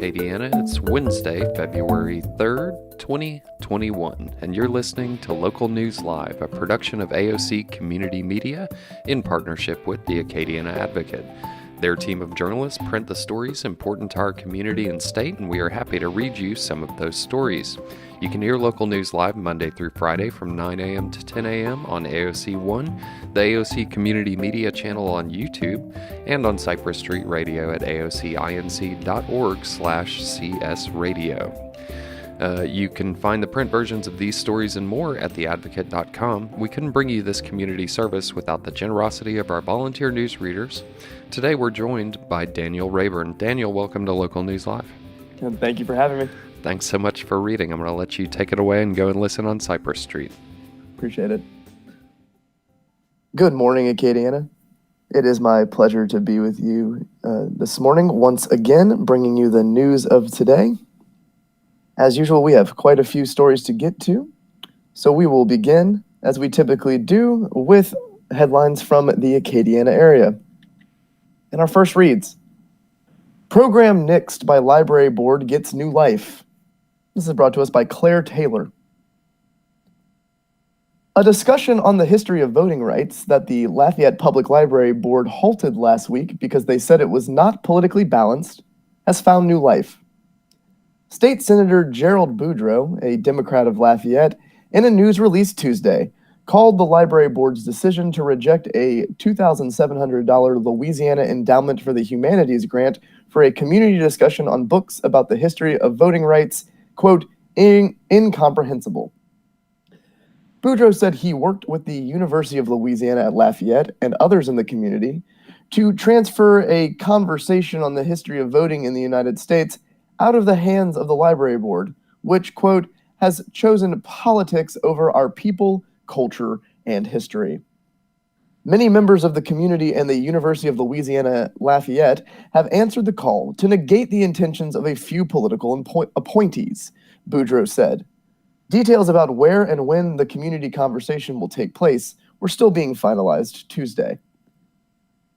Acadiana. It's Wednesday, February 3rd, 2021, and you're listening to Local News Live, a production of AOC Community Media in partnership with the Acadiana Advocate. Their team of journalists print the stories important to our community and state, and we are happy to read you some of those stories. You can hear Local News Live Monday through Friday from 9 a.m. to 10 a.m. on AOC 1, the AOC Community Media channel on YouTube, and on Cypress Street Radio at aocinc.org/csradio. You can find the print versions of these stories and more at theadvocate.com. We couldn't bring you this community service without the generosity of our volunteer news readers. Today we're joined by Daniel Rayburn. Daniel, welcome to Local News Live. And thank you for having me. Thanks so much for reading. I'm going to let you take it away and go and listen on Cypress Street. Appreciate it. Good morning, Acadiana. It is my pleasure to be with you this morning, once again, bringing you the news of today. As usual, we have quite a few stories to get to, so we will begin, as we typically do, with headlines from the Acadiana area. And our first reads, Program Nixed by Library Board Gets New Life. This is brought to us by Claire Taylor. A discussion on the history of voting rights that the Lafayette Public Library Board halted last week because they said it was not politically balanced has found new life. State Senator Gerald Boudreaux, a Democrat of Lafayette, in a news release Tuesday, called the Library Board's decision to reject a $2,700 Louisiana Endowment for the Humanities grant for a community discussion on books about the history of voting rights, quote, incomprehensible. Boudreaux said he worked with the University of Louisiana at Lafayette and others in the community to transfer a conversation on the history of voting in the United States out of the hands of the Library Board, which, quote, has chosen politics over our people, culture, and history. Many members of the community and the University of Louisiana Lafayette have answered the call to negate the intentions of a few political appointees, Boudreaux said. Details about where and when the community conversation will take place were still being finalized Tuesday.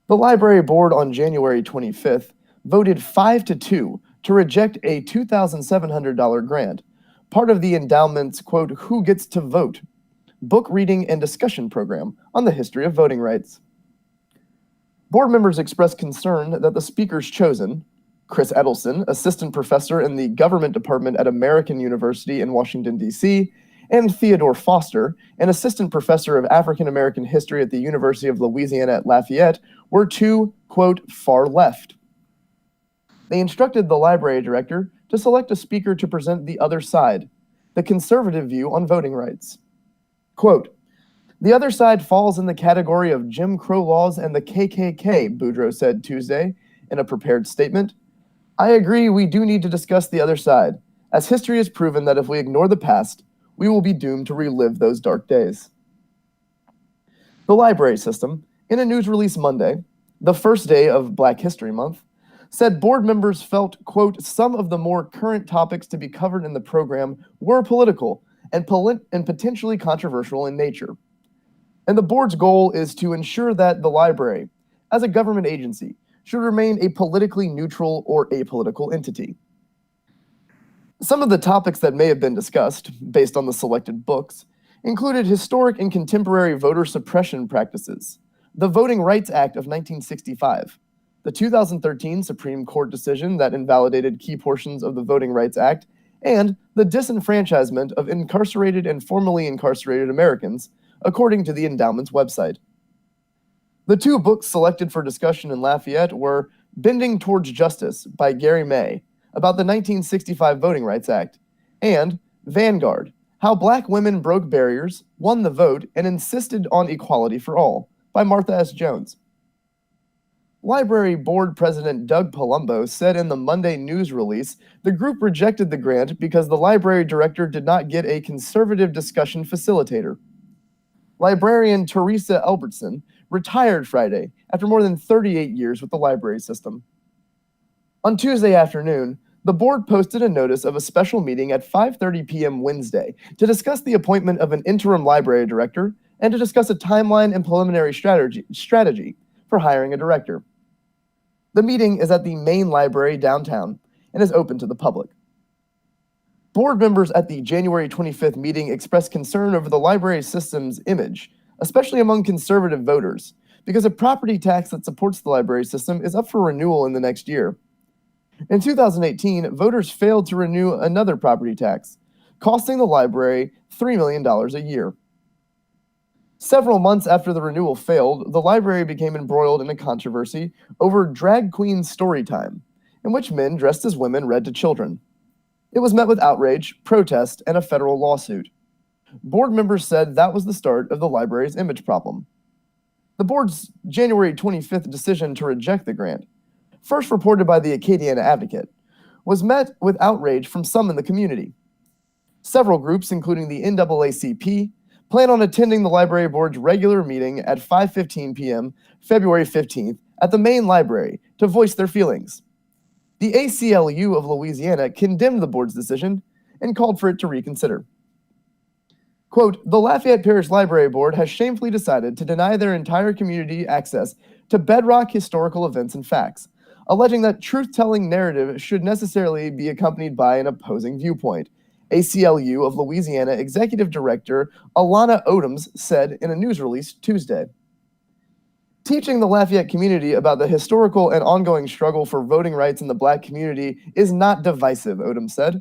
The Library Board on January 25th voted 5-2 to reject a $2,700 grant, part of the endowment's, quote, Who Gets to Vote? Book reading and discussion program on the history of voting rights. Board members expressed concern that the speakers chosen, Chris Edelson, assistant professor in the government department at American University in Washington, D.C., and Theodore Foster, an assistant professor of African American history at the University of Louisiana at Lafayette, were too, quote, far left. They instructed the library director to select a speaker to present the other side, the conservative view on voting rights. Quote, the other side falls in the category of Jim Crow laws and the KKK, Boudreaux said Tuesday in a prepared statement. I agree we do need to discuss the other side, as history has proven that if we ignore the past, we will be doomed to relive those dark days. The library system, in a news release Monday, the first day of Black History Month, said board members felt, quote, some of the more current topics to be covered in the program were political and potentially controversial in nature. And the board's goal is to ensure that the library, as a government agency, should remain a politically neutral or apolitical entity. Some of the topics that may have been discussed, based on the selected books, included historic and contemporary voter suppression practices, the Voting Rights Act of 1965, the 2013 Supreme Court decision that invalidated key portions of the Voting Rights Act, and the disenfranchisement of incarcerated and formerly incarcerated Americans, according to the endowment's website. The two books selected for discussion in Lafayette were Bending Towards Justice by Gary May, about the 1965 Voting Rights Act, and Vanguard, How Black Women Broke Barriers, Won the Vote, and Insisted on Equality for All, by Martha S. Jones. Library Board President Doug Palumbo said in the Monday news release the group rejected the grant because the library director did not get a conservative discussion facilitator. Librarian Teresa Albertson retired Friday after more than 38 years with the library system. On Tuesday afternoon, the board posted a notice of a special meeting at 5:30 p.m. Wednesday to discuss the appointment of an interim library director and to discuss a timeline and preliminary strategy for hiring a director. The meeting is at the main library downtown, and is open to the public. Board members at the January 25th meeting expressed concern over the library system's image, especially among conservative voters, because a property tax that supports the library system is up for renewal in the next year. In 2018, voters failed to renew another property tax, costing the library $3 million a year. Several months after the renewal failed, the library became embroiled in a controversy over drag queen story time, in which men dressed as women read to children. It was met with outrage, protest, and a federal lawsuit. Board members said that was the start of the library's image problem. The board's January 25th decision to reject the grant, first reported by the Acadiana Advocate, was met with outrage from some in the community. Several groups, including the NAACP, plan on attending the library board's regular meeting at 5:15 p.m. February 15th at the main library to voice their feelings. The ACLU of Louisiana condemned the board's decision and called for it to reconsider. Quote, "The Lafayette Parish Library Board has shamefully decided to deny their entire community access to bedrock historical events and facts, alleging that truth-telling narrative should necessarily be accompanied by an opposing viewpoint," ACLU of Louisiana Executive Director Alana Odoms said in a news release Tuesday. Teaching the Lafayette community about the historical and ongoing struggle for voting rights in the Black community is not divisive, Odoms said.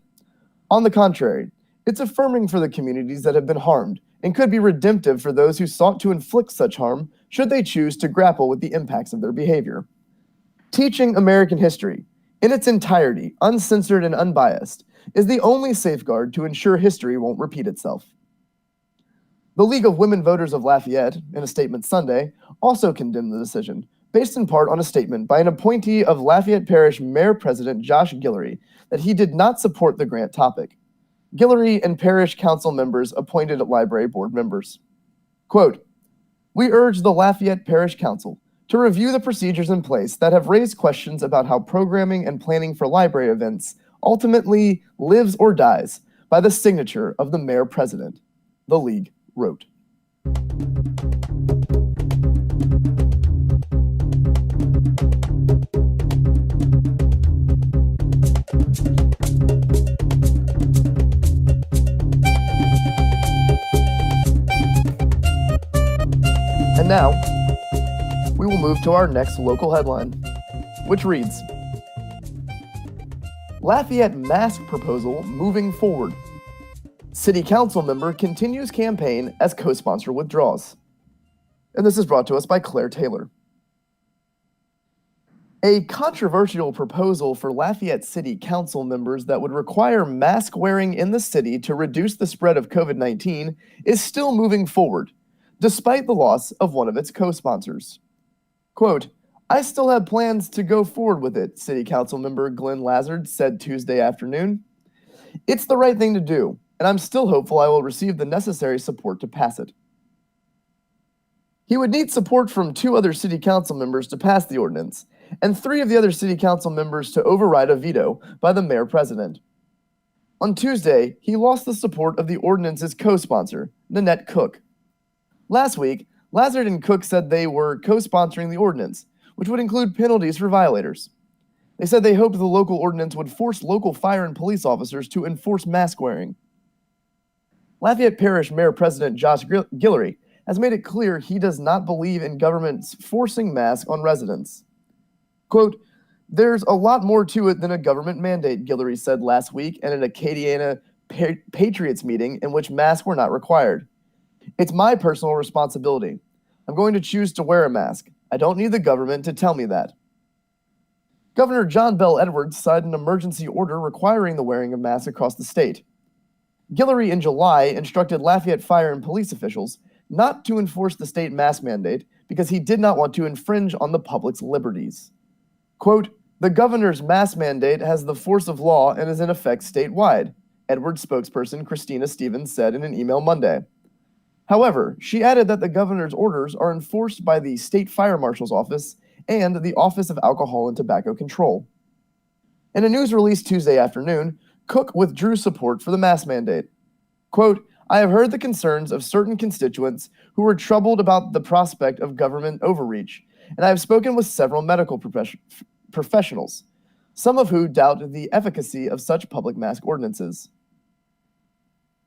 On the contrary, it's affirming for the communities that have been harmed and could be redemptive for those who sought to inflict such harm should they choose to grapple with the impacts of their behavior. Teaching American history, in its entirety, uncensored and unbiased, is the only safeguard to ensure history won't repeat itself. The League of Women Voters of Lafayette, in a statement Sunday, also condemned the decision, based in part on a statement by an appointee of Lafayette Parish Mayor President Josh Guillory that he did not support the grant topic. Guillory and parish council members appointed library board members. Quote, "We urge the Lafayette Parish Council to review the procedures in place that have raised questions about how programming and planning for library events ultimately lives or dies by the signature of the mayor president," the League wrote. And now, we will move to our next local headline, which reads, Lafayette mask proposal moving forward. City council member continues campaign as co-sponsor withdraws. And this is brought to us by Claire Taylor. A controversial proposal for Lafayette City Council members that would require mask wearing in the city to reduce the spread of COVID-19 is still moving forward, despite the loss of one of its co-sponsors. Quote, "I still have plans to go forward with it," City Council member Glenn Lazard said Tuesday afternoon. "It's the right thing to do, and I'm still hopeful I will receive the necessary support to pass it." He would need support from 2 other City Council members to pass the ordinance, and 3 of the other City Council members to override a veto by the mayor president. On Tuesday, he lost the support of the ordinance's co-sponsor, Nanette Cook. Last week, Lazard and Cook said they were co-sponsoring the ordinance, which would include penalties for violators. They said they hoped the local ordinance would force local fire and police officers to enforce mask wearing. Lafayette Parish Mayor President Josh Guillory has made it clear he does not believe in governments forcing masks on residents. Quote, "There's a lot more to it than a government mandate," Guillory said last week at an Acadiana Patriots meeting in which masks were not required. "It's my personal responsibility. I'm going to choose to wear a mask. I don't need the government to tell me that." Governor John Bell Edwards signed an emergency order requiring the wearing of masks across the state. Guillory in July instructed Lafayette fire and police officials not to enforce the state mask mandate because he did not want to infringe on the public's liberties. Quote, "The governor's mask mandate has the force of law and is in effect statewide," Edwards spokesperson Christina Stevens said in an email Monday. However, she added that the governor's orders are enforced by the State Fire Marshal's Office and the Office of Alcohol and Tobacco Control. In a news release Tuesday afternoon, Cook withdrew support for the mask mandate. Quote, "I have heard the concerns of certain constituents who were troubled about the prospect of government overreach, and I have spoken with several medical professionals. some of who doubt the efficacy of such public mask ordinances.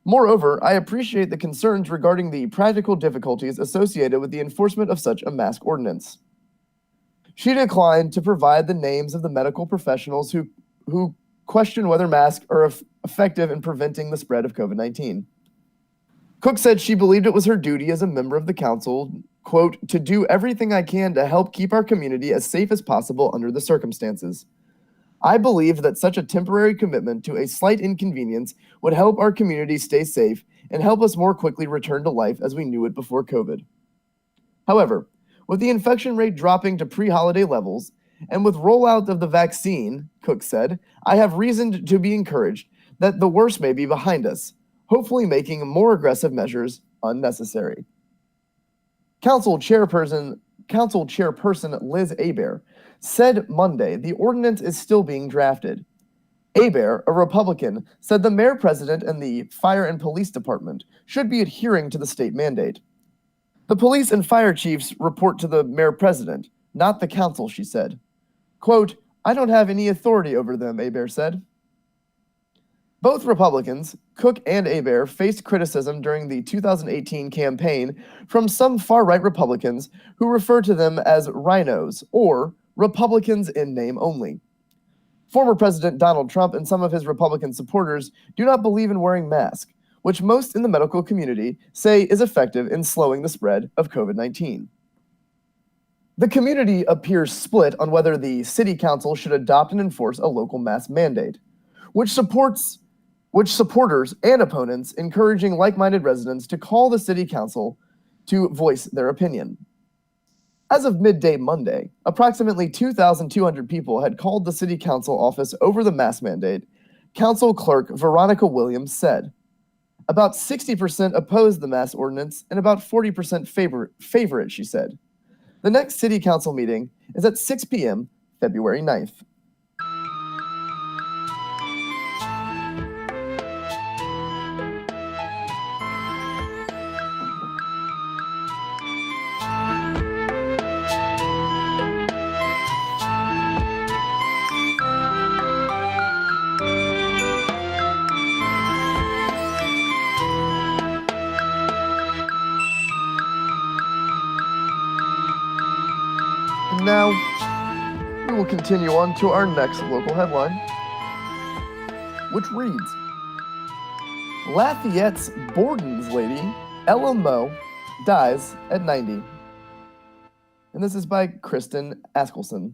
Moreover, I appreciate the concerns regarding the practical difficulties associated with the enforcement of such a mask ordinance. She declined to provide the names of the medical professionals who question whether masks are effective in preventing the spread of COVID-19. Cook said she believed it was her duty as a member of the council, quote, to do everything I can to help keep our community as safe as possible under the circumstances. I believed that such a temporary commitment to a slight inconvenience would help our community stay safe and help us more quickly return to life as we knew it before COVID. However, with the infection rate dropping to pre-holiday levels, and with rollout of the vaccine, Cook said, I have reason to be encouraged that the worst may be behind us, hopefully making more aggressive measures unnecessary. Council Chairperson Liz Hebert said Monday the ordinance is still being drafted. Hebert, a Republican, said the mayor-president and the fire and police department should be adhering to the state mandate. The police and fire chiefs report to the mayor-president, not the council, she said. Quote, I don't have any authority over them, Hebert said. Both Republicans, Cook and Hebert, faced criticism during the 2018 campaign from some far-right Republicans who refer to them as rhinos, or Republicans in name only. Former President Donald Trump and some of his Republican supporters do not believe in wearing masks, which most in the medical community say is effective in slowing the spread of COVID-19. The community appears split on whether the city council should adopt and enforce a local mask mandate, which supporters and opponents encouraging like-minded residents to call the city council to voice their opinion. As of midday Monday, approximately 2,200 people had called the city council office over the mask mandate, Council Clerk Veronica Williams said. About 60% oppose the mask ordinance and about 40% favor it, she said. The next city council meeting is at 6 p.m., February 9th. Now, we will continue on to our next local headline, which reads, Lafayette's Borden's lady, Ella Moe, dies at 90. And this is by Kristen Askelson.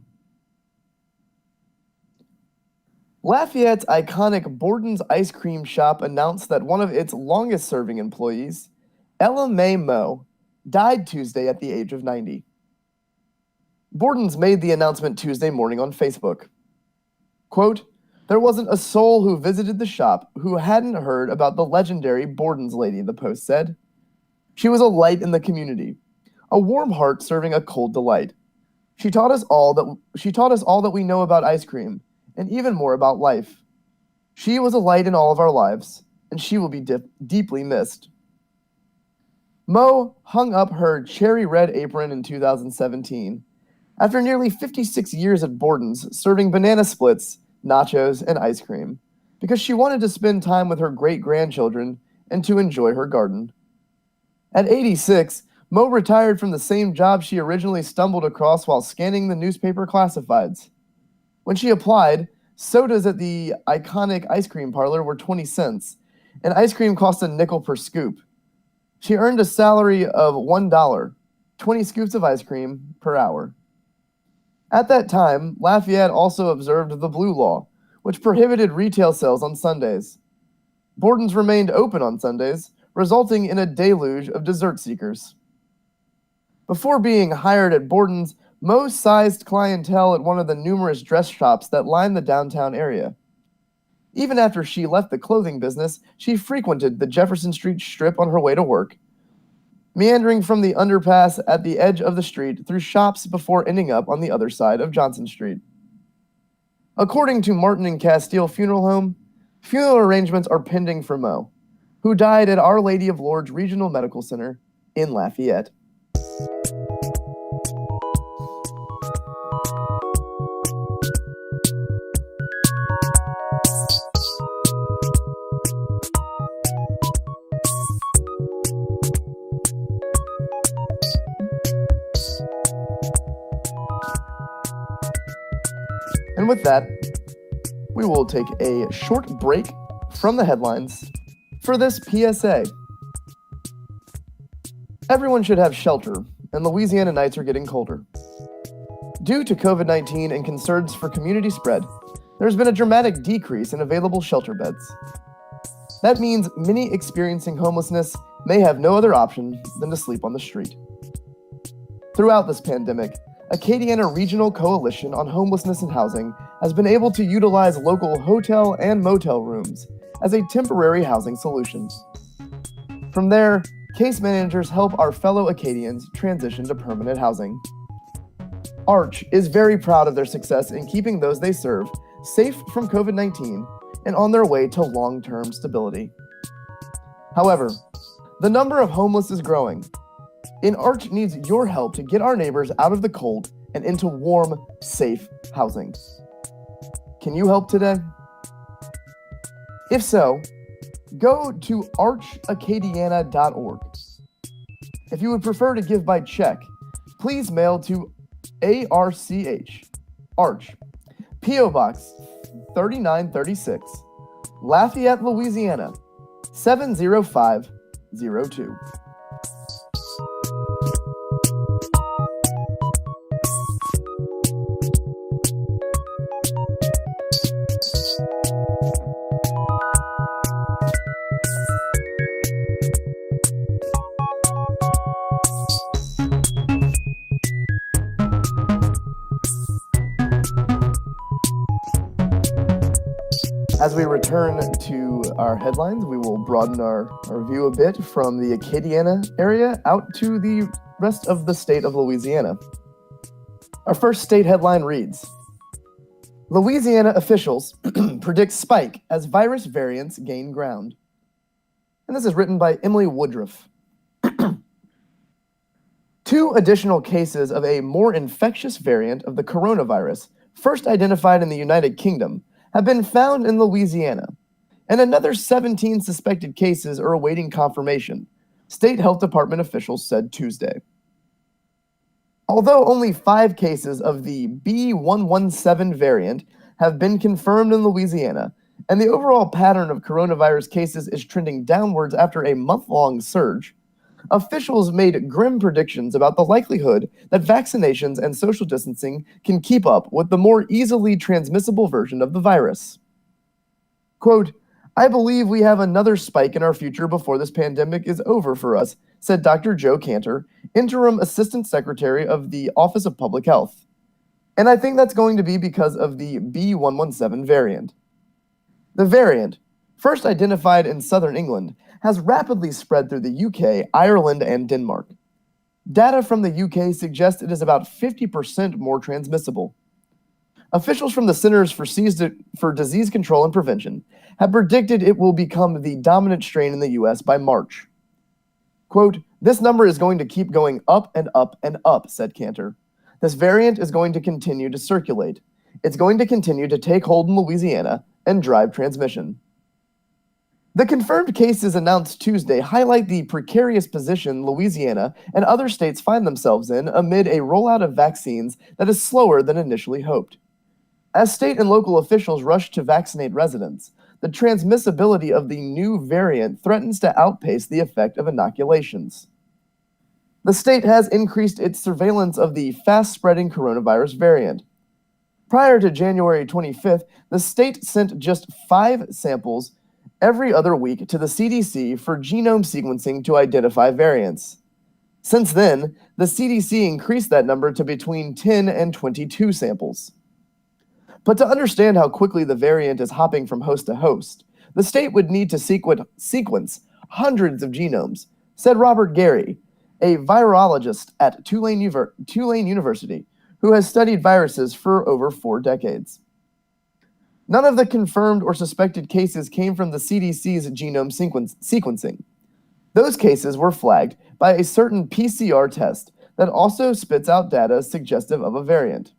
Lafayette's iconic Borden's ice cream shop announced that one of its longest-serving employees, Ella Mae Moe, died Tuesday at the age of 90. Borden's made the announcement Tuesday morning on Facebook. Quote, there wasn't a soul who visited the shop who hadn't heard about the legendary Borden's lady, the Post said. She was a light in the community, a warm heart serving a cold delight. She taught us all that we know about ice cream, and even more about life. She was a light in all of our lives, and she will be deeply missed. Moe hung up her cherry red apron in 2017. After nearly 56 years at Borden's, serving banana splits, nachos, and ice cream, because she wanted to spend time with her great-grandchildren and to enjoy her garden. At 86, Moe retired from the same job she originally stumbled across while scanning the newspaper classifieds. When she applied, sodas at the iconic ice cream parlor were 20 cents, and ice cream cost a nickel per scoop. She earned a salary of $1, 20 scoops of ice cream per hour. At that time, Lafayette also observed the Blue Law, which prohibited retail sales on Sundays. Borden's remained open on Sundays, resulting in a deluge of dessert seekers. Before being hired at Borden's, Moe sized clientele at one of the numerous dress shops that line the downtown area. Even after she left the clothing business, she frequented the Jefferson Street Strip on her way to work, meandering from the underpass at the edge of the street through shops before ending up on the other side of Johnson Street. According to Martin and Castile Funeral Home, funeral arrangements are pending for Moe, who died at Our Lady of Lourdes Regional Medical Center in Lafayette. And with that, we will take a short break from the headlines for this PSA. Everyone should have shelter, and Louisiana nights are getting colder. Due to COVID-19 and concerns for community spread, there's been a dramatic decrease in available shelter beds. That means many experiencing homelessness may have no other option than to sleep on the street. Throughout this pandemic, Acadiana Regional Coalition on Homelessness and Housing has been able to utilize local hotel and motel rooms as a temporary housing solution. From there, case managers help our fellow Acadians transition to permanent housing. Arch is very proud of their success in keeping those they serve safe from COVID-19 and on their way to long-term stability. However, the number of homeless is growing, and Arch needs your help to get our neighbors out of the cold and into warm, safe housing. Can you help today? If so, go to archacadiana.org. If you would prefer to give by check, please mail to ARCH, Arch, P.O. Box 3936, Lafayette, Louisiana 70502. As we return to our headlines, we will broaden our view a bit from the Acadiana area out to the rest of the state of Louisiana. Our first state headline reads, Louisiana officials predict spike as virus variants gain ground. And this is written by Emily Woodruff. 2 additional cases of a more infectious variant of the coronavirus, first identified in the United Kingdom, have been found in Louisiana, and another 17 suspected cases are awaiting confirmation, state health department officials said Tuesday. Although only 5 cases of the B117 variant have been confirmed in Louisiana, and the overall pattern of coronavirus cases is trending downwards after a month-long surge, officials made grim predictions about the likelihood that vaccinations and social distancing can keep up with the more easily transmissible version of the virus. Quote, I believe we have another spike in our future before this pandemic is over for us, said Dr. Joe Cantor, interim assistant secretary of the Office of Public Health. And I think that's going to be because of the B117 variant. The variant, first identified in southern England, has rapidly spread through the UK, Ireland, and Denmark. Data from the UK suggests it is about 50% more transmissible. Officials from the Centers for Disease Control and Prevention have predicted it will become the dominant strain in the US by March. Quote, this number is going to keep going up and up and up, said Cantor. This variant is going to continue to circulate. It's going to continue to take hold in Louisiana and drive transmission. The confirmed cases announced Tuesday highlight the precarious position Louisiana and other states find themselves in amid a rollout of vaccines that is slower than initially hoped. As state and local officials rush to vaccinate residents, the transmissibility of the new variant threatens to outpace the effect of inoculations. The state has increased its surveillance of the fast-spreading coronavirus variant. Prior to January 25th, the state sent just 5 samples every other week to the CDC for genome sequencing to identify variants. Since then, the CDC increased that number to between 10 and 22 samples. But to understand how quickly the variant is hopping from host to host, the state would need to sequence hundreds of genomes, said Robert Gary, a virologist at Tulane University, who has studied viruses for over 4 decades. None of the confirmed or suspected cases came from the CDC's genome sequencing. Those cases were flagged by a certain PCR test that also spits out data suggestive of a variant.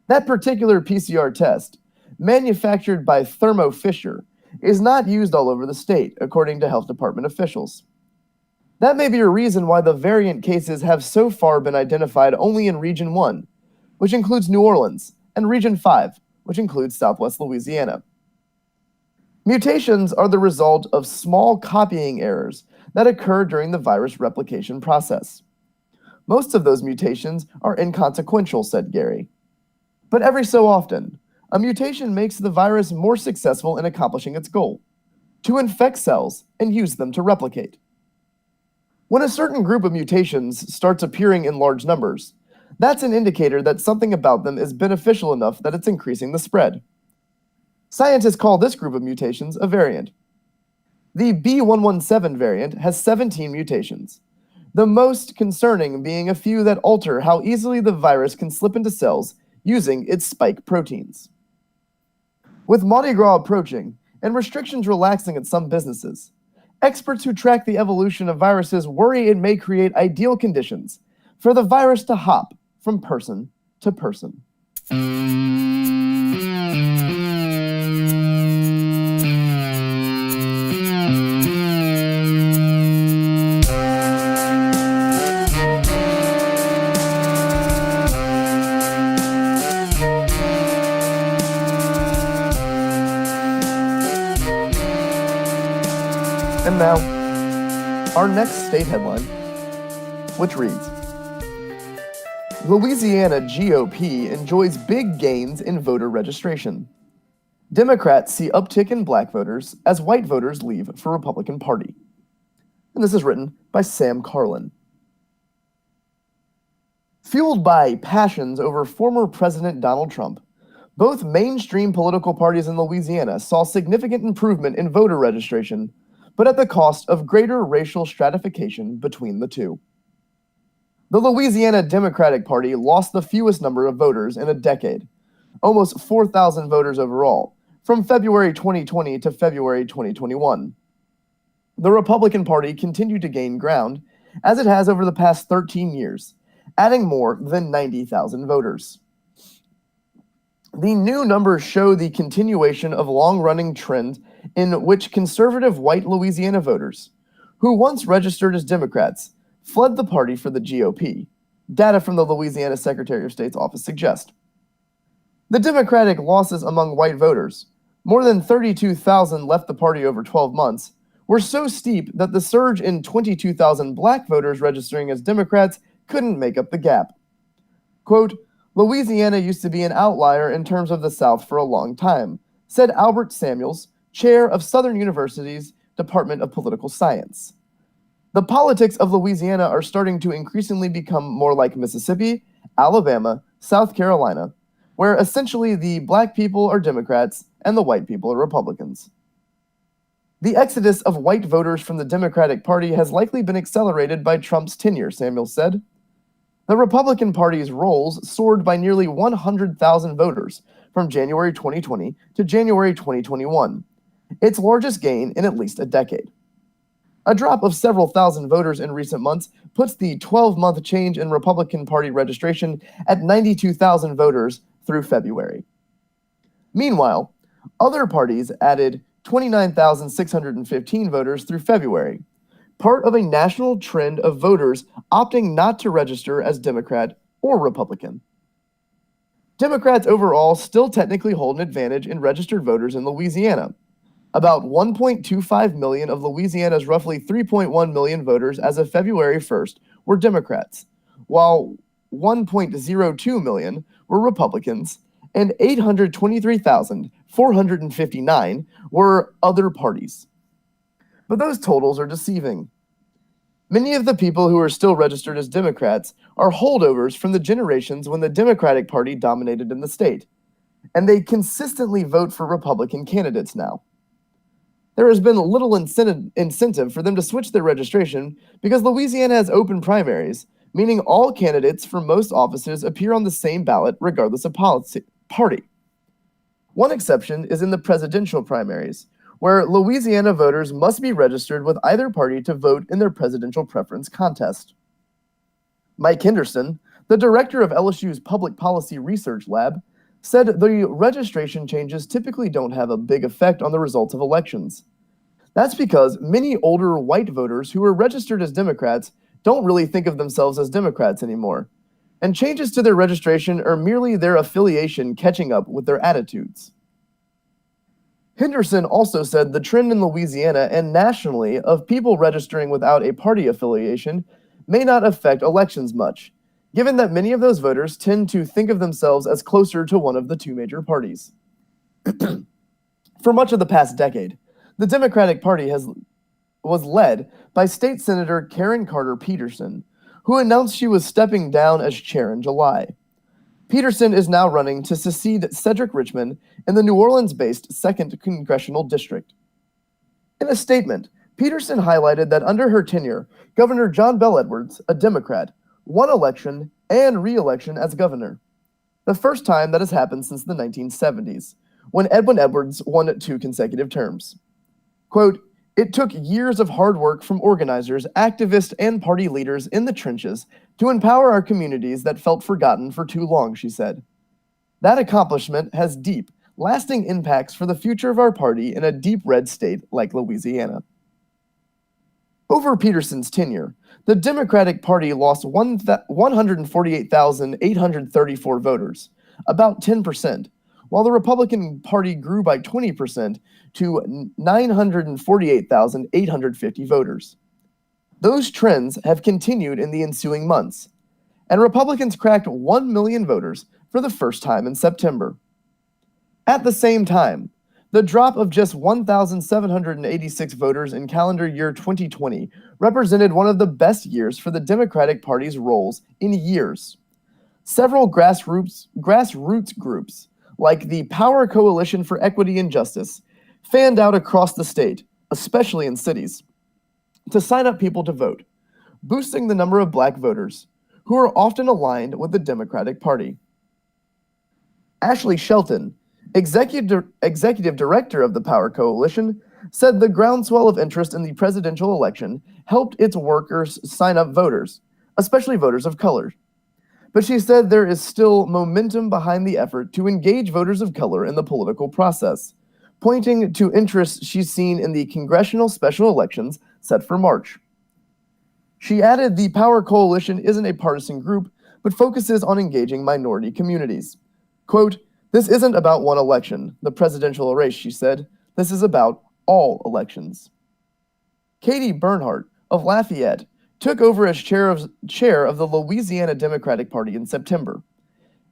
That particular PCR test, manufactured by Thermo Fisher, is not used all over the state, according to health department officials. That may be a reason why the variant cases have so far been identified only in Region 1, which includes New Orleans, and Region 5, which includes Southwest Louisiana. Mutations are the result of small copying errors that occur during the virus replication process. Most of those mutations are inconsequential, said Gary. But every so often, a mutation makes the virus more successful in accomplishing its goal: to infect cells and use them to replicate. When a certain group of mutations starts appearing in large numbers, that's an indicator that something about them is beneficial enough that it's increasing the spread. Scientists call this group of mutations a variant. The B117 variant has 17 mutations, the most concerning being a few that alter how easily the virus can slip into cells using its spike proteins. With Mardi Gras approaching and restrictions relaxing at some businesses, experts who track the evolution of viruses worry it may create ideal conditions for the virus to hop from person to person. And now, our next state headline, which reads, Louisiana GOP enjoys big gains in voter registration. Democrats see uptick in black voters as white voters leave for Republican Party. And this is written by Sam Carlin. Fueled by passions over former President Donald Trump, both mainstream political parties in Louisiana saw significant improvement in voter registration, but at the cost of greater racial stratification between the two. The Louisiana Democratic Party lost the fewest number of voters in a decade, almost 4,000 voters overall, from February 2020 to February 2021. The Republican Party continued to gain ground, as it has over the past 13 years, adding more than 90,000 voters. The new numbers show the continuation of long-running trend in which conservative white Louisiana voters, who once registered as Democrats, fled the party for the GOP, data from the Louisiana Secretary of State's office suggest. The Democratic losses among white voters, more than 32,000 left the party over 12 months, were so steep that the surge in 22,000 black voters registering as Democrats couldn't make up the gap. Quote, Louisiana used to be an outlier in terms of the South for a long time, said Albert Samuels, chair of Southern University's Department of Political Science. The politics of Louisiana are starting to increasingly become more like Mississippi, Alabama, South Carolina, where essentially the black people are Democrats and the white people are Republicans. The exodus of white voters from the Democratic Party has likely been accelerated by Trump's tenure, Samuel said. The Republican Party's rolls soared by nearly 100,000 voters from January 2020 to January 2021, its largest gain in at least a decade. A drop of several thousand voters in recent months puts the 12-month change in Republican Party registration at 92,000 voters through February. Meanwhile, other parties added 29,615 voters through February, part of a national trend of voters opting not to register as Democrat or Republican. Democrats overall still technically hold an advantage in registered voters in Louisiana. About 1.25 million of Louisiana's roughly 3.1 million voters as of February 1st were Democrats, while 1.02 million were Republicans, and 823,459 were other parties. But those totals are deceiving. Many of the people who are still registered as Democrats are holdovers from the generations when the Democratic Party dominated in the state, and they consistently vote for Republican candidates now. There has been little incentive for them to switch their registration because Louisiana has open primaries, meaning all candidates for most offices appear on the same ballot regardless of party. One exception is in the presidential primaries, where Louisiana voters must be registered with either party to vote in their presidential preference contest. Mike Henderson, the director of LSU's Public Policy Research Lab, said the registration changes typically don't have a big effect on the results of elections. That's because many older white voters who are registered as Democrats don't really think of themselves as Democrats anymore. and changes to their registration are merely their affiliation catching up with their attitudes. Henderson also said the trend in Louisiana and nationally of people registering without a party affiliation may not affect elections much, given that many of those voters tend to think of themselves as closer to one of the two major parties. For much of the past decade, the Democratic Party was led by State Senator Karen Carter Peterson, who announced she was stepping down as chair in July. Peterson is now running to succeed Cedric Richmond in the New Orleans-based 2nd Congressional District. In a statement, Peterson highlighted that under her tenure, Governor John Bel Edwards, a Democrat, won election and re-election as governor, the first time that has happened since the 1970s, when Edwin Edwards won 2 consecutive terms. Quote, "It took years of hard work from organizers, activists, and party leaders in the trenches to empower our communities that felt forgotten for too long," she said. That accomplishment has deep, lasting impacts for the future of our party in a deep red state like Louisiana. Over Peterson's tenure, the Democratic Party lost 148,834 voters, about 10%, while the Republican Party grew by 20% to 948,850 voters. Those trends have continued in the ensuing months, and Republicans cracked 1 million voters for the first time in September. At the same time, the drop of just 1,786 voters in calendar year 2020 represented one of the best years for the Democratic Party's rolls in years. Several grassroots groups, like the Power Coalition for Equity and Justice, fanned out across the state, especially in cities, to sign up people to vote, boosting the number of Black voters, who are often aligned with the Democratic Party. Ashley Shelton, executive director of the Power Coalition, said the groundswell of interest in the presidential election helped its workers sign up voters, especially voters of color. But she said there is still momentum behind the effort to engage voters of color in the political process, pointing to interest she's seen in the congressional special elections set for March. She added the Power Coalition isn't a partisan group, but focuses on engaging minority communities. Quote, "This isn't about one election, the presidential race," she said. "This is about all elections." Katie Bernhardt of Lafayette took over as chair of the Louisiana Democratic Party in September,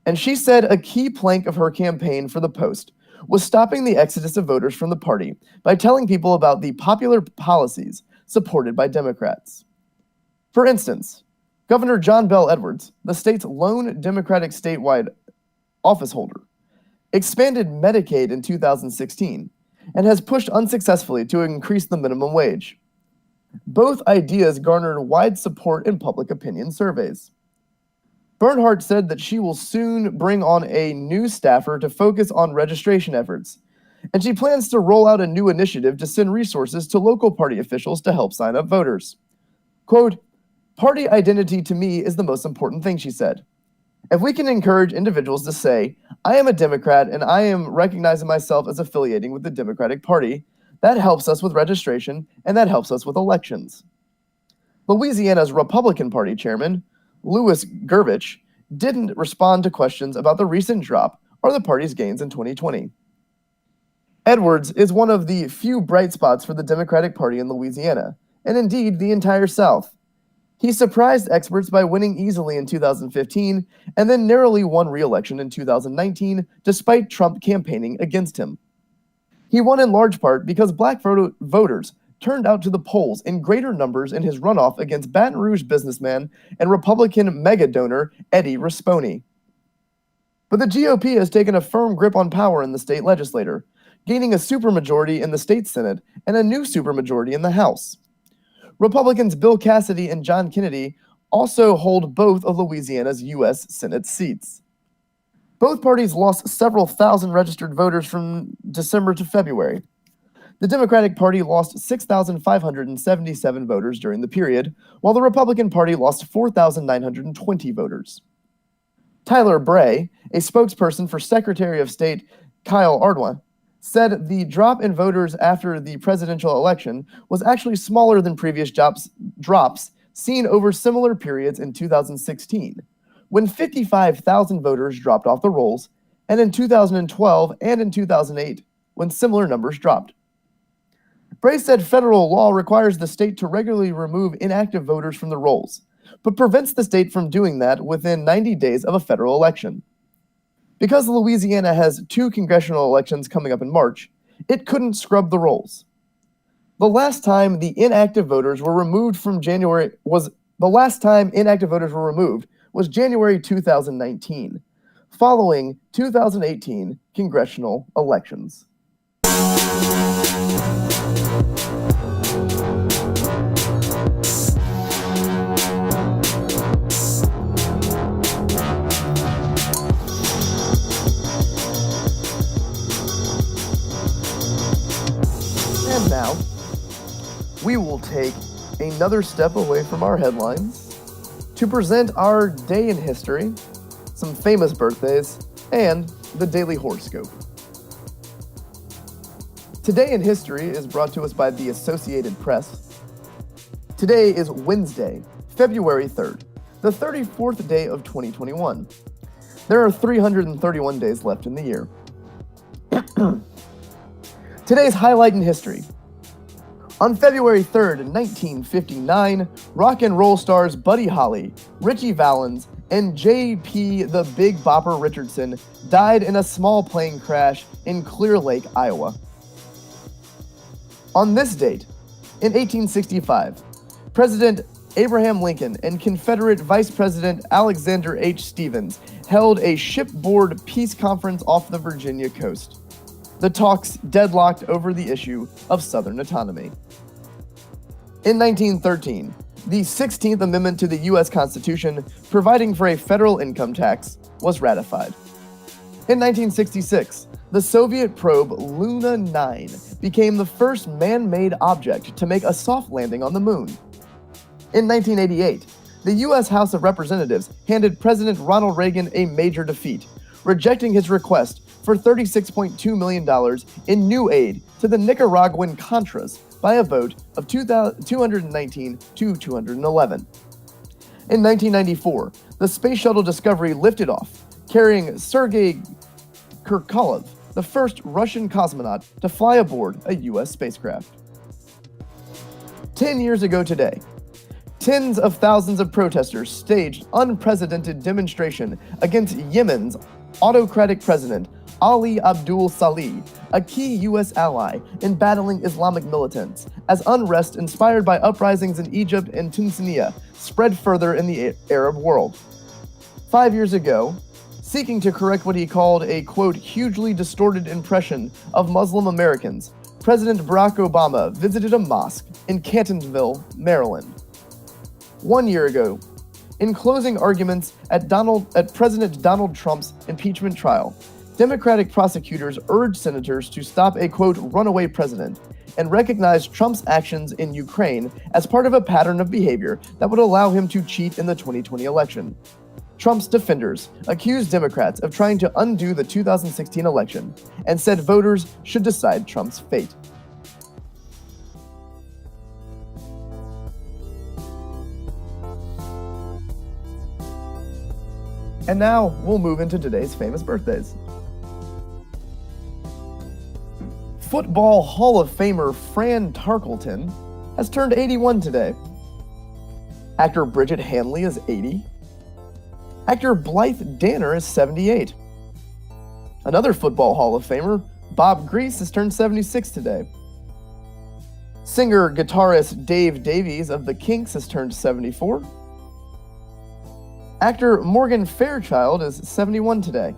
and she said a key plank of her campaign for the post was stopping the exodus of voters from the party by telling people about the popular policies supported by Democrats. For instance, Governor John Bel Edwards, the state's lone Democratic statewide officeholder, expanded Medicaid in 2016 and has pushed unsuccessfully to increase the minimum wage. Both ideas garnered wide support in public opinion surveys. Bernhardt said that she will soon bring on a new staffer to focus on registration efforts, and she plans to roll out a new initiative to send resources to local party officials to help sign up voters. Quote, "Party identity to me is the most important thing," she said. "If we can encourage individuals to say, 'I am a Democrat and I am recognizing myself as affiliating with the Democratic Party,' that helps us with registration and that helps us with elections." Louisiana's Republican Party chairman, Louis Gerbich, didn't respond to questions about the recent drop or the party's gains in 2020. Edwards is one of the few bright spots for the Democratic Party in Louisiana, and indeed the entire South. He surprised experts by winning easily in 2015 and then narrowly won re-election in 2019 despite Trump campaigning against him. He won in large part because Black voters turned out to the polls in greater numbers in his runoff against Baton Rouge businessman and Republican mega donor Eddie Risponi. But the GOP has taken a firm grip on power in the state legislature, gaining a supermajority in the state Senate and a new supermajority in the House. Republicans Bill Cassidy and John Kennedy also hold both of Louisiana's U.S. Senate seats. Both parties lost several thousand registered voters from December to February. The Democratic Party lost 6,577 voters during the period, while the Republican Party lost 4,920 voters. Tyler Bray, a spokesperson for Secretary of State Kyle Ardoin, said the drop in voters after the presidential election was actually smaller than previous drops seen over similar periods in 2016, when 55,000 voters dropped off the rolls, and in 2012 and in 2008, when similar numbers dropped. Bray said federal law requires the state to regularly remove inactive voters from the rolls, but prevents the state from doing that within 90 days of a federal election. Because Louisiana has 2 congressional elections coming up in March, it couldn't scrub the rolls. The last time inactive voters were removed was January 2019, following 2018 congressional elections. And now, we will take another step away from our headlines to present our day in history, some famous birthdays, and the daily horoscope. Today in history is brought to us by the Associated Press. Today is Wednesday, February 3rd, the 34th day of 2021. There are 331 days left in the year. Today's highlight in history. On February 3rd, 1959, rock and roll stars Buddy Holly, Ritchie Valens, and J.P. the Big Bopper Richardson died in a small plane crash in Clear Lake, Iowa. On this date, in 1865, President Abraham Lincoln and Confederate Vice President Alexander H. Stephens held a shipboard peace conference off the Virginia coast. The talks deadlocked over the issue of Southern autonomy. In 1913, the 16th Amendment to the U.S. Constitution, providing for a federal income tax, was ratified. In 1966, the Soviet probe Luna 9 became the first man-made object to make a soft landing on the moon. In 1988, the U.S. House of Representatives handed President Ronald Reagan a major defeat, rejecting his request for $36.2 million in new aid to the Nicaraguan Contras by a vote of 219 to 211. In 1994, the Space Shuttle Discovery lifted off, carrying Sergei Kurkolov, the first Russian cosmonaut to fly aboard a U.S. spacecraft. 10 years ago today, tens of thousands of protesters staged unprecedented demonstration against Yemen's autocratic president Ali Abdul Saleh, a key U.S. ally in battling Islamic militants, as unrest inspired by uprisings in Egypt and Tunisia spread further in the Arab world. 5 years ago, seeking to correct what he called a, quote, hugely distorted impression of Muslim Americans, President Barack Obama visited a mosque in Cantonsville, Maryland. 1 year ago, in closing arguments at President Donald Trump's impeachment trial, Democratic prosecutors urged senators to stop a, quote, runaway president and recognize Trump's actions in Ukraine as part of a pattern of behavior that would allow him to cheat in the 2020 election. Trump's defenders accused Democrats of trying to undo the 2016 election and said voters should decide Trump's fate. And now we'll move into today's famous birthdays. Football Hall of Famer Fran Tarkleton has turned 81 today. Actor Bridget Hanley is 80. Actor Blythe Danner is 78. Another Football Hall of Famer, Bob Grease, has turned 76 today. Singer-guitarist Dave Davies of the Kinks has turned 74. Actor Morgan Fairchild is 71 today.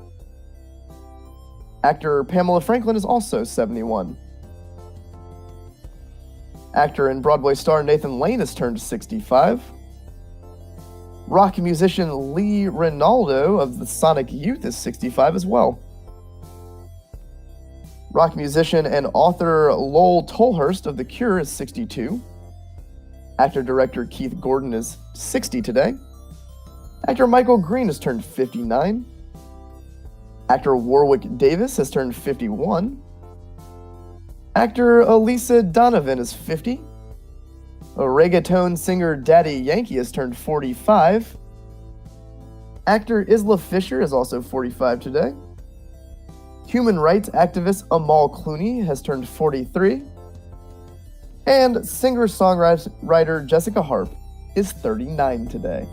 Actor Pamela Franklin is also 71. Actor and Broadway star Nathan Lane has turned 65. Rock musician Lee Ronaldo of the Sonic Youth is 65 as well. Rock musician and author Lowell Tolhurst of The Cure is 62. Actor-director Keith Gordon is 60 today. Actor Michael Green has turned 59. Actor Warwick Davis has turned 51. Actor Elisa Donovan is 50. Reggaeton singer Daddy Yankee has turned 45. Actor Isla Fisher is also 45 today. Human rights activist Amal Clooney has turned 43. And singer-songwriter Jessica Harp is 39 today.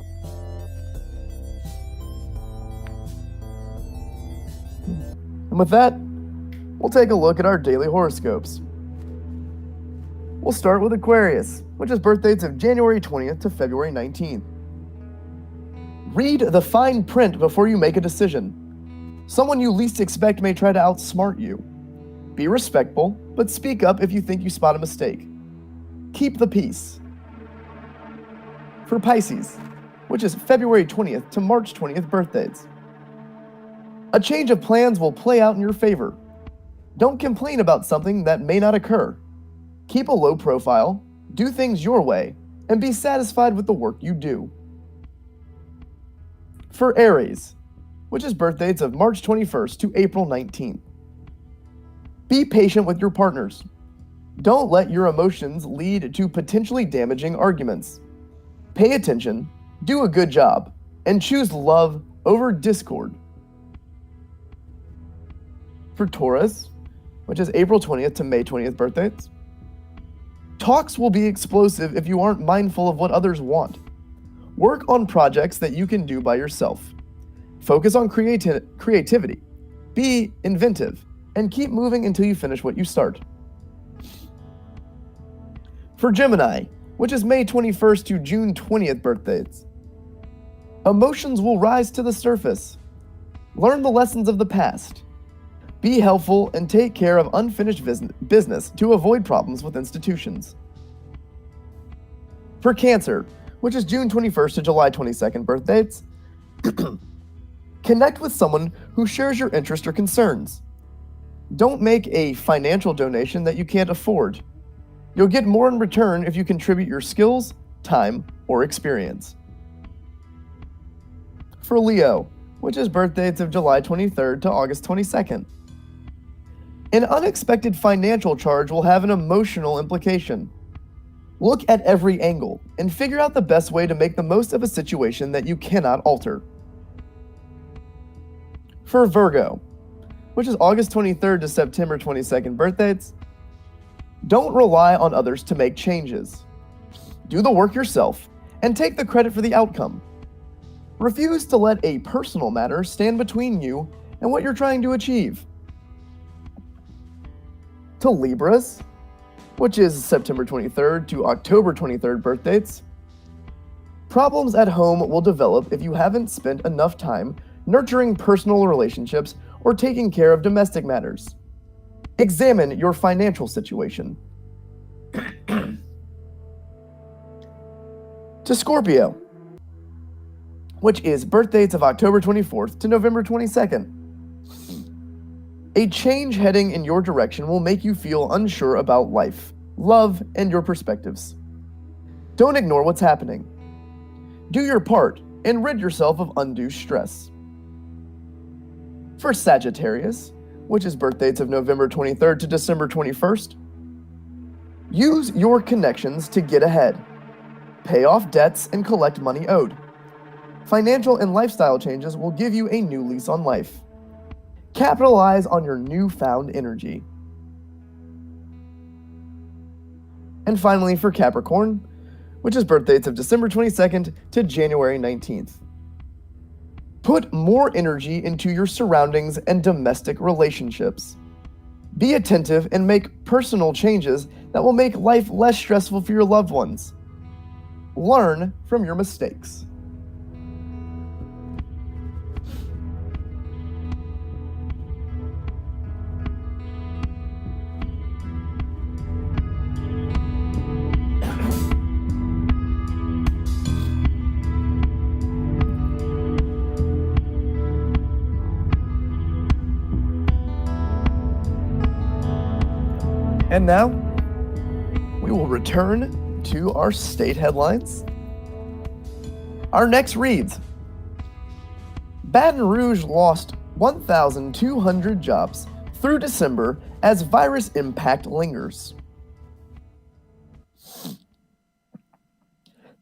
And with that, we'll take a look at our daily horoscopes. We'll start with Aquarius, which has birth dates of January 20th to February 19th. Read the fine print before you make a decision. Someone you least expect may try to outsmart you. Be respectful, but speak up if you think you spot a mistake. Keep the peace. For Pisces, which is February 20th to March 20th birthdays. A change of plans will play out in your favor. Don't complain about something that may not occur. Keep a low profile, do things your way, and be satisfied with the work you do. For Aries, which is birth dates of March 21st to April 19th. Be patient with your partners. Don't let your emotions lead to potentially damaging arguments. Pay attention, do a good job, and choose love over discord. For Taurus, which is April 20th to May 20th birthdays. Talks will be explosive if you aren't mindful of what others want. Work on projects that you can do by yourself. Focus on creativity. Be inventive, and keep moving until you finish what you start. For Gemini, which is May 21st to June 20th birthdays. Emotions will rise to the surface. Learn the lessons of the past. Be helpful and take care of unfinished business to avoid problems with institutions. For Cancer, which is June 21st to July 22nd birthdays, connect with someone who shares your interests or concerns. Don't make a financial donation that you can't afford. You'll get more in return if you contribute your skills, time, or experience. For Leo, which is birth dates of July 23rd to August 22nd. An unexpected financial charge will have an emotional implication. Look at every angle and figure out the best way to make the most of a situation that you cannot alter. For Virgo, which is August 23rd to September 22nd birthdays, don't rely on others to make changes. Do the work yourself and take the credit for the outcome. Refuse to let a personal matter stand between you and what you're trying to achieve. To Libras, which is September 23rd to October 23rd birthdays, problems at home will develop if you haven't spent enough time nurturing personal relationships or taking care of domestic matters. Examine your financial situation. To Scorpio, which is birth dates of October 24th to November 22nd. A change heading in your direction will make you feel unsure about life, love, and your perspectives. Don't ignore what's happening. Do your part and rid yourself of undue stress. For Sagittarius, which is birth dates of November 23rd to December 21st, use your connections to get ahead. Pay off debts and collect money owed. Financial and lifestyle changes will give you a new lease on life. Capitalize on your newfound energy. And finally, for Capricorn, which is birth dates of December 22nd to January 19th. Put more energy into your surroundings and domestic relationships. Be attentive and make personal changes that will make life less stressful for your loved ones. Learn from your mistakes. And now, we will return to our state headlines. Our next reads, Baton Rouge lost 1,200 jobs through December as virus impact lingers.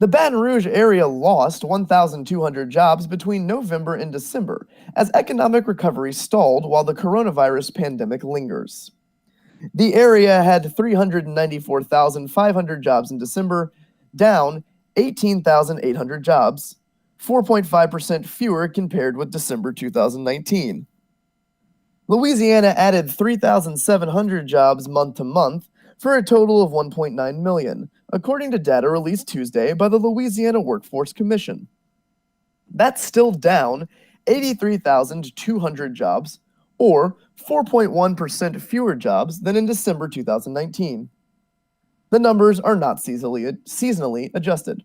The Baton Rouge area lost 1,200 jobs between November and December as economic recovery stalled while the coronavirus pandemic lingers. The area had 394,500 jobs in December, down 18,800 jobs, 4.5% fewer compared with December 2019. Louisiana added 3,700 jobs month to month for a total of 1.9 million, according to data released Tuesday by the Louisiana Workforce Commission. That's still down 83,200 jobs, or 4.1% fewer jobs than in December 2019. The numbers are not seasonally adjusted.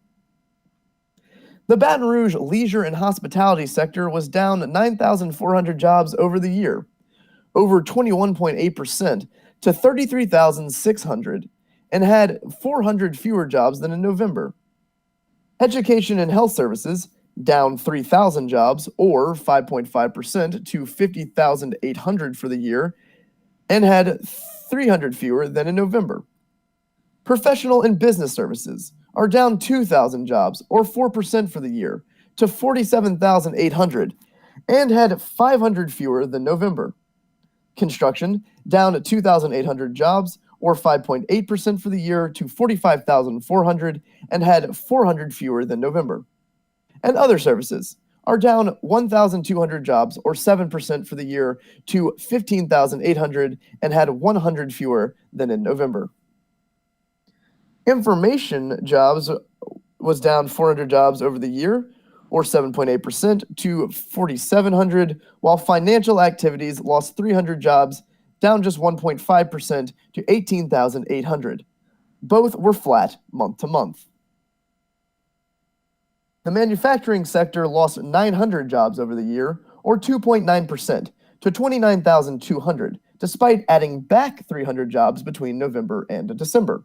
The Baton Rouge leisure and hospitality sector was down 9,400 jobs over the year, over 21.8% to 33,600, and had 400 fewer jobs than in November. Education and health services, down 3,000 jobs, or 5.5% to 50,800 for the year, and had 300 fewer than in November. Professional and business services are down 2,000 jobs, or 4% for the year, to 47,800, and had 500 fewer than November. Construction, down 2,800 jobs, or 5.8% for the year, to 45,400, and had 400 fewer than November. And other services are down 1,200 jobs, or 7% for the year, to 15,800, and had 100 fewer than in November. Information jobs was down 400 jobs over the year, or 7.8% to 4,700, while financial activities lost 300 jobs, down just 1.5% to 18,800. Both were flat month to month. The manufacturing sector lost 900 jobs over the year, or 2.9%, to 29,200, despite adding back 300 jobs between November and December.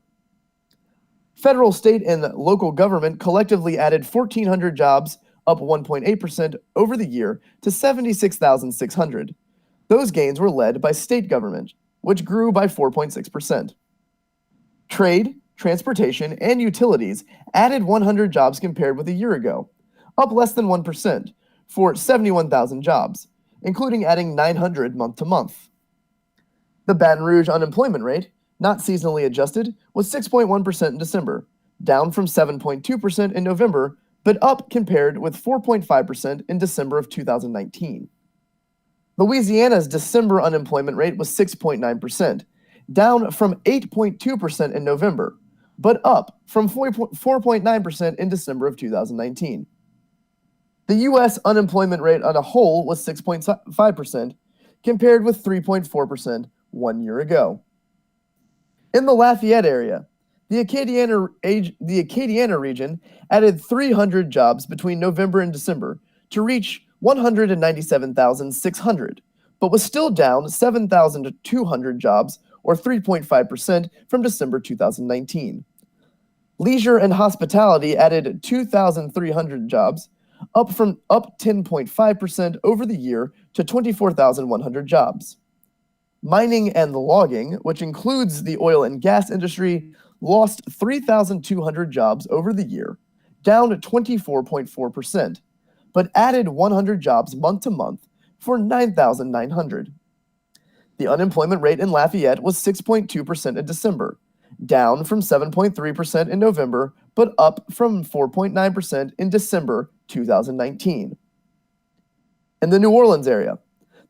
Federal, state, and local government collectively added 1,400 jobs, up 1.8% over the year, to 76,600. Those gains were led by state government, which grew by 4.6%. Trade, transportation, and utilities added 100 jobs compared with a year ago, up less than 1%, for 71,000 jobs, including adding 900 month to month. The Baton Rouge unemployment rate, not seasonally adjusted, was 6.1% in December, down from 7.2% in November, but up compared with 4.5% in December of 2019. Louisiana's December unemployment rate was 6.9%, down from 8.2% in November, but up from 4.9% in December of 2019. The U.S. unemployment rate on a whole was 6.5%, compared with 3.4% 1 year ago. In the Lafayette area, the Acadiana region added 300 jobs between November and December to reach 197,600, but was still down 7,200 jobs, or 3.5%, from December 2019. Leisure and hospitality added 2,300 jobs, up 10.5% over the year to 24,100 jobs. Mining and logging, which includes the oil and gas industry, lost 3,200 jobs over the year, down 24.4%, but added 100 jobs month to month for 9,900. The unemployment rate in Lafayette was 6.2% in December, down from 7.3% in November, but up from 4.9% in December 2019. In the New Orleans area,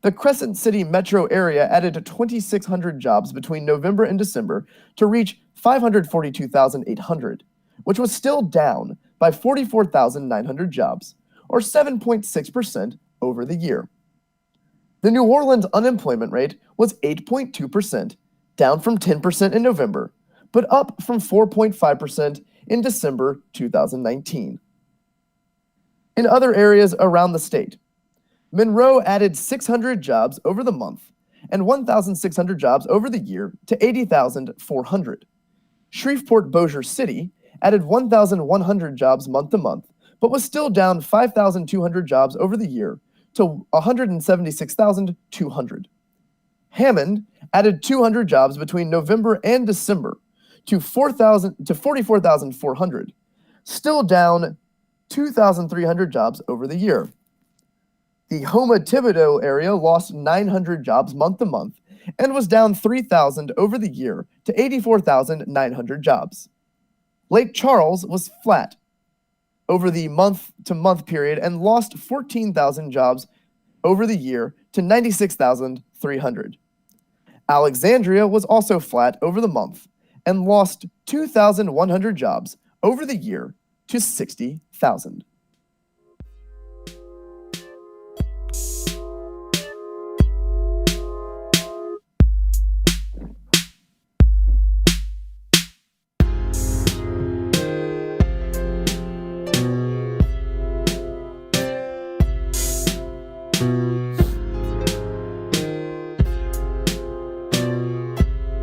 the Crescent City metro area added 2,600 jobs between November and December to reach 542,800, which was still down by 44,900 jobs, or 7.6% over the year. The New Orleans unemployment rate was 8.2%, down from 10% in November, but up from 4.5% in December 2019. In other areas around the state, Monroe added 600 jobs over the month and 1,600 jobs over the year to 80,400. Shreveport-Bossier City added 1,100 jobs month to month, but was still down 5,200 jobs over the year to 176,200. Hammond added 200 jobs between November and December to 44,400, still down 2,300 jobs over the year. The Houma-Thibodaux area lost 900 jobs month to month and was down 3,000 over the year to 84,900 jobs. Lake Charles was flat over the month-to-month period and lost 14,000 jobs over the year to 96,300. Alexandria was also flat over the month and lost 2,100 jobs over the year to 60,000.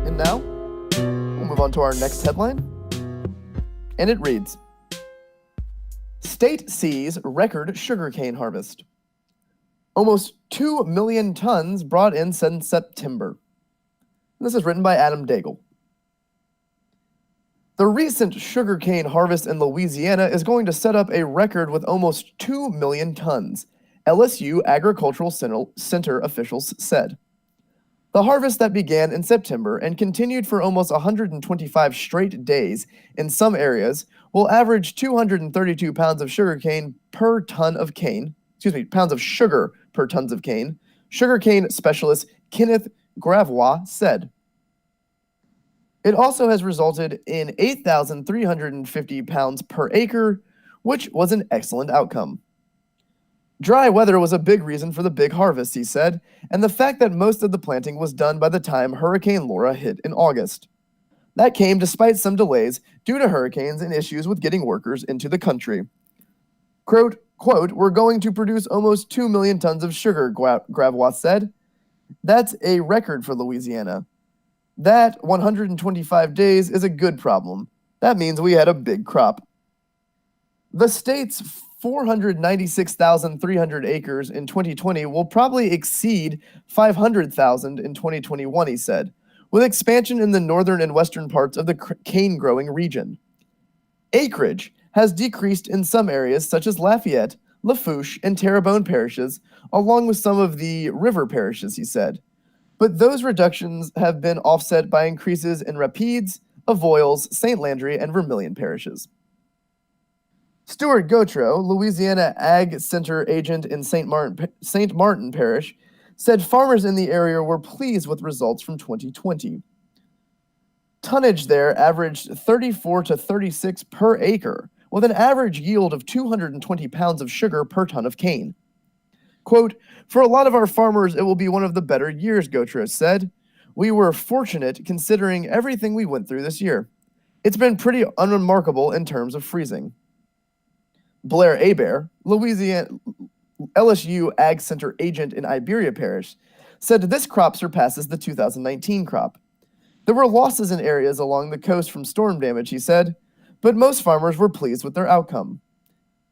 And now, we'll move on to our next headline. And it reads, State sees record sugarcane harvest. Almost 2 million tons brought in since September. This is written by Adam Daigle. The recent sugarcane harvest in Louisiana is going to set up a record with almost 2 million tons, LSU Agricultural Center officials said. The harvest that began in September and continued for almost 125 straight days in some areas will average 232 pounds of sugarcane per ton of cane. Pounds of sugar per tons of cane. Sugarcane specialist Kenneth Gravois said. It also has resulted in 8,350 pounds per acre, which was an excellent outcome. Dry weather was a big reason for the big harvest, he said, and the fact that most of the planting was done by the time Hurricane Laura hit in August. That came despite some delays due to hurricanes and issues with getting workers into the country. Quote, we're going to produce almost 2 million tons of sugar, Gravois said. That's a record for Louisiana. That 125 days is a good problem. That means we had a big crop. The state's 496,300 acres in 2020 will probably exceed 500,000 in 2021, he said, with expansion in the northern and western parts of the cane-growing region. Acreage has decreased in some areas such as Lafayette, Lafourche, and Terrebonne parishes, along with some of the river parishes, he said. But those reductions have been offset by increases in Rapides, Avoyelles, St. Landry, and Vermilion parishes. Stuart Gautreaux, Louisiana Ag Center agent in St. Martin Parish, said farmers in the area were pleased with results from 2020. Tonnage there averaged 34 to 36 per acre, with an average yield of 220 pounds of sugar per ton of cane. Quote, for a lot of our farmers, it will be one of the better years, Gautreaux said. We were fortunate considering everything we went through this year. It's been pretty unremarkable in terms of freezing. Blair Hebert, Louisiana LSU Ag Center agent in Iberia Parish, said this crop surpasses the 2019 crop. There were losses in areas along the coast from storm damage, he said, but most farmers were pleased with their outcome.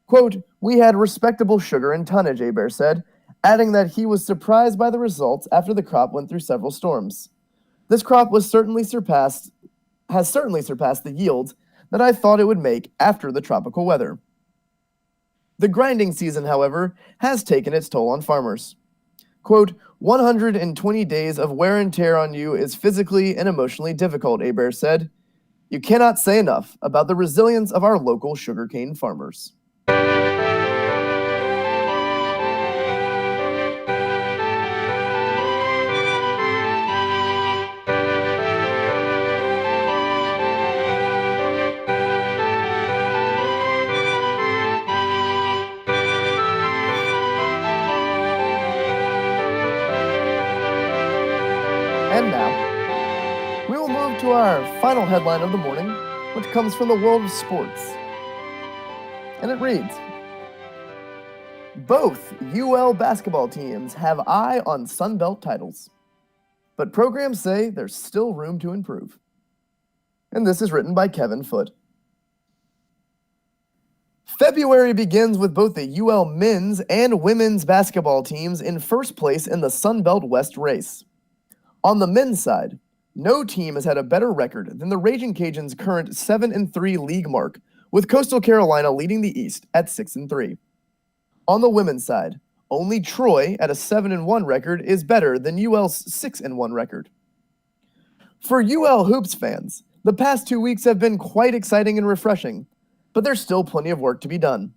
Quote, we had respectable sugar and tonnage, Hebert said, adding that he was surprised by the results after the crop went through several storms. This crop has certainly surpassed the yields that I thought it would make after the tropical weather. The grinding season, however, has taken its toll on farmers. Quote, 120 days of wear and tear on you is physically and emotionally difficult, Hebert said. You cannot say enough about the resilience of our local sugarcane farmers. And now, we will move to our final headline of the morning, which comes from the world of sports. And it reads, both UL basketball teams have eye on Sun Belt titles, but programs say there's still room to improve. And this is written by Kevin Foote. February begins with both the UL men's and women's basketball teams in first place in the Sun Belt West race. On the men's side, no team has had a better record than the Raging Cajuns' current 7-3 league mark, with Coastal Carolina leading the East at 6-3. On the women's side, only Troy at a 7-1 record is better than UL's 6-1 record. For UL Hoops fans, the past 2 weeks have been quite exciting and refreshing, but there's still plenty of work to be done.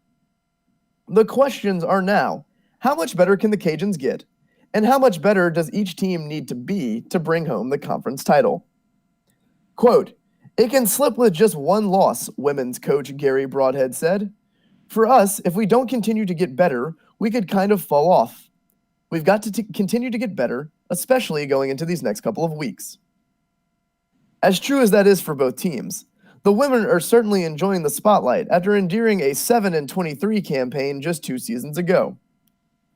The questions are now, how much better can the Cajuns get? And how much better does each team need to be to bring home the conference title? Quote, "It can slip with just one loss," women's coach Gary Broadhead said. "For us, if we don't continue to get better, we could kind of fall off. We've got to continue to get better, especially going into these next couple of weeks." As true as that is for both teams, the women are certainly enjoying the spotlight after enduring a 7-23 campaign just 2 seasons ago.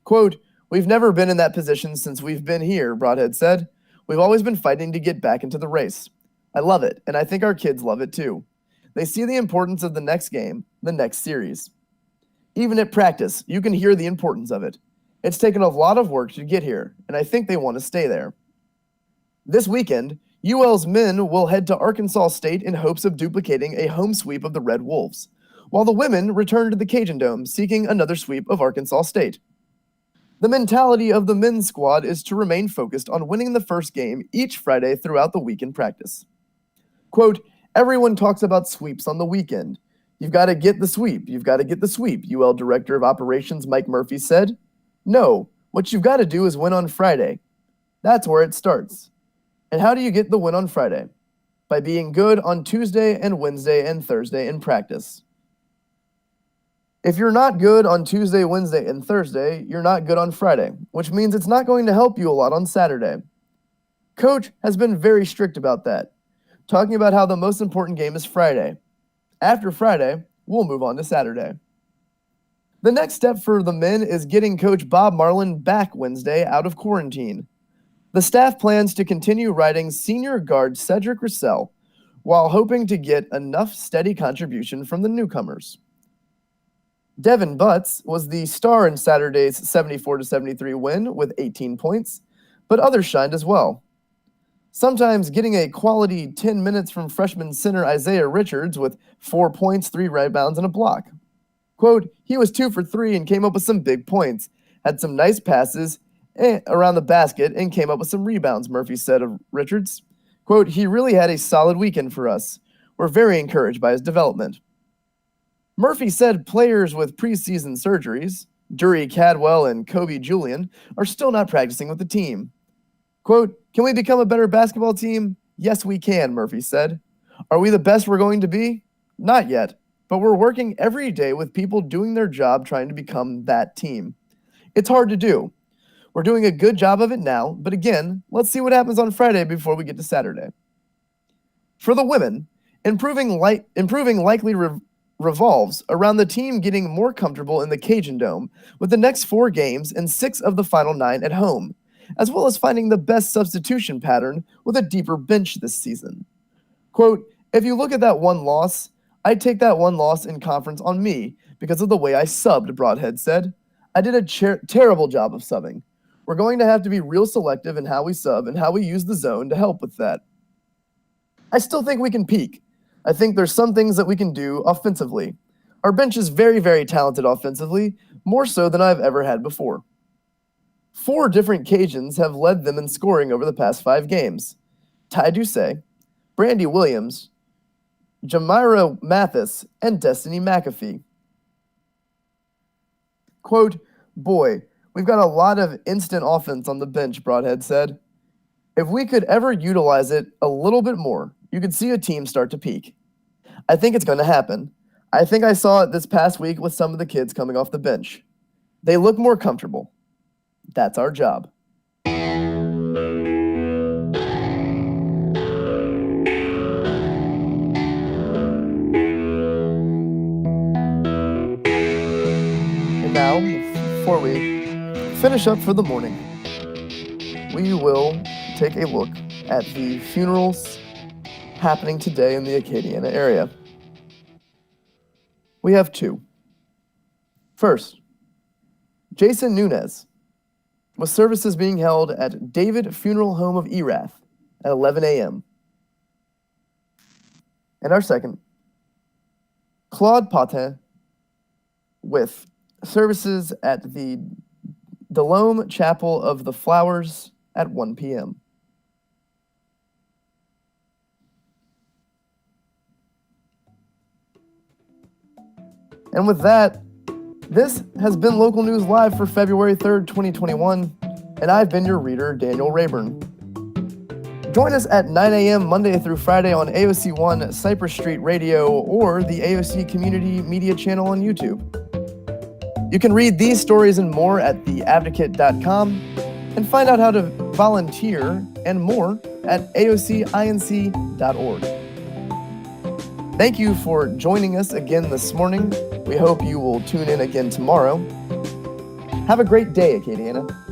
Quote, "We've never been in that position since we've been here," Broadhead said. "We've always been fighting to get back into the race. I love it, and I think our kids love it too. They see the importance of the next game, the next series. Even at practice, you can hear the importance of it. It's taken a lot of work to get here, and I think they want to stay there." This weekend, UL's men will head to Arkansas State in hopes of duplicating a home sweep of the Red Wolves, while the women return to the Cajun Dome seeking another sweep of Arkansas State. The mentality of the men's squad is to remain focused on winning the first game each Friday throughout the week in practice. Quote, "Everyone talks about sweeps on the weekend. You've got to get the sweep. You've got to get the sweep," UL Director of Operations Mike Murphy said. "No, what you've got to do is win on Friday. That's where it starts. And how do you get the win on Friday? By being good on Tuesday and Wednesday and Thursday in practice. If you're not good on Tuesday, Wednesday, and Thursday, you're not good on Friday, which means it's not going to help you a lot on Saturday." Coach has been very strict about that, talking about how the most important game is Friday. After Friday, we'll move on to Saturday. The next step for the men is getting Coach Bob Marlin back Wednesday out of quarantine. The staff plans to continue riding senior guard Cedric Russell while hoping to get enough steady contribution from the newcomers. Devin Butts was the star in Saturday's 74-73 win with 18 points, but others shined as well. Sometimes getting a quality 10 minutes from freshman center Isaiah Richards with 4 points, 3 rebounds, and a block. Quote, "He was 2 for 3 and came up with some big points, had some nice passes around the basket, and came up with some rebounds," Murphy said of Richards. Quote, "He really had a solid weekend for us. We're very encouraged by his development." Murphy said players with preseason surgeries, Dury Cadwell and Kobe Julian, are still not practicing with the team. Quote, "Can we become a better basketball team? Yes, we can," Murphy said. "Are we the best we're going to be? Not yet, but we're working every day with people doing their job trying to become that team. It's hard to do. We're doing a good job of it now, but again, let's see what happens on Friday before we get to Saturday." For the women, improving likely revolves around the team getting more comfortable in the Cajun Dome with the next 4 games and 6 of the final 9 at home, as well as finding the best substitution pattern with a deeper bench this season. Quote, "If you look at that one loss, I'd take that one loss in conference on me because of the way I subbed," Broadhead said. "I did a terrible job of subbing. We're going to have to be real selective in how we sub and how we use the zone to help with that. I still think we can peak. I think there's some things that we can do offensively. Our bench is very, very talented offensively, more so than I've ever had before." 4 different Cajuns have led them in scoring over the past 5 games. Ty Ducey, Brandy Williams, Jamira Mathis, and Destiny McAfee. Quote, "Boy, we've got a lot of instant offense on the bench," Broadhead said. "If we could ever utilize it a little bit more, you could see a team start to peak. I think it's going to happen. I think I saw it this past week with some of the kids coming off the bench. They look more comfortable. That's our job." And now, before we finish up for the morning, we will take a look at the funerals happening today in the Acadiana area. We have 2. First, Jason Nunez, with services being held at David Funeral Home of Erath at 11 a.m. And our second, Claude Patin with services at the Delome Chapel of the Flowers at 1 p.m. And with that, this has been Local News Live for February 3rd, 2021, and I've been your reader, Daniel Rayburn. Join us at 9 a.m. Monday through Friday on AOC 1 Cypress Street Radio or the AOC Community Media channel on YouTube. You can read these stories and more at theadvocate.com and find out how to volunteer and more at aocinc.org. Thank you for joining us again this morning. We hope you will tune in again tomorrow. Have a great day, Acadiana.